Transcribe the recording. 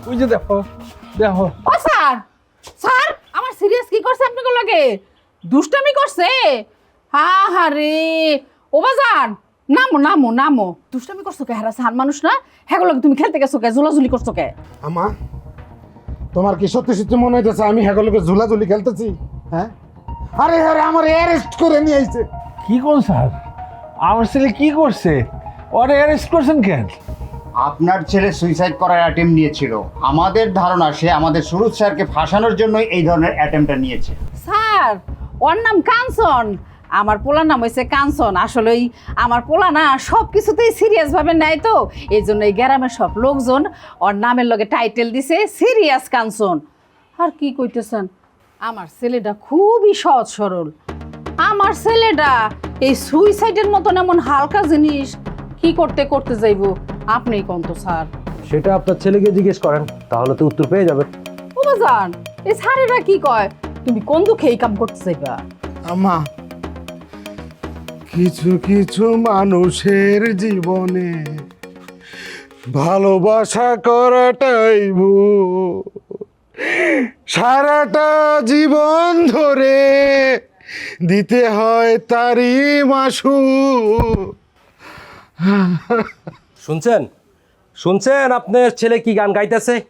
ওই যে দেখো দেখো। ও স্যার, স্যার আমার সিরিয়াস কি করছে আপনাকে লাগে? দুষ্টামি করছে? হা রে ও বাজান, নামো নামো নামো। দুষ্টামি করছো কে? হারা সান মানুষ না, হ্যাঁ লাগে তুমি খেলতে গেছো কে, ঝুলাঝুলি করছো কে? আমা, তোমার কি সত্যি সত্যি মনে হইতেছে আমি হ্যাগলকে ঝুলাঝুলি খেলতেছি? হ্যাঁ, আরে আরে আমার অ্যারেস্ট করে নিয়ে আইছে। কি কোন স্যার, আমার ছেলে কি করছে? ওরে অ্যারেস্ট করছেন কেন? আপনার ছেলে সুইসাইড করার অ্যাটেম্প নিয়েছিল। আমাদের ধারণা সে আমাদের সুরজ স্যারকে ফাঁসানোর জন্যই এই ধরনের অ্যাটেম্পটা নিয়েছে। স্যার ওর নাম কাঞ্চন, আমার পোলার নাম হয়েছে কাঞ্চন। আসলেই আমার পোলা না সব কিছুতেই সিরিয়াস ভাবে নেয়, তো এই জন্য এই গ্রামের সব লোকজন ওর নামের লগে টাইটেল দিছে সিরিয়াস কাঞ্চন। আর কি কইতেছেন, আমার ছেলেটা খুবই সহজ সরল। আমার ছেলেটা এই সুইসাইডের মতন এমন হালকা জিনিস কি করতে করতে যাইব আপনিই কোন তো স্যার। সেটা আপনার ছেলেকে জিজ্ঞেস করেন, তাহলে তো উত্তর পেয়ে যাবেন। ও বাজান, এই স্যারেরা কি কয়? তুমি কোন দুঃখে এই কাম করতে চাইবা? আমা, কিছু কিছু মানুষের জীবনে ভালোবাসা করাটাই ভুল। সারাটা জীবন ধরে দিতে হয় তারই মাসু। শুনছেন শুনছেন আপনার ছেলে কি গান গাইতেছে?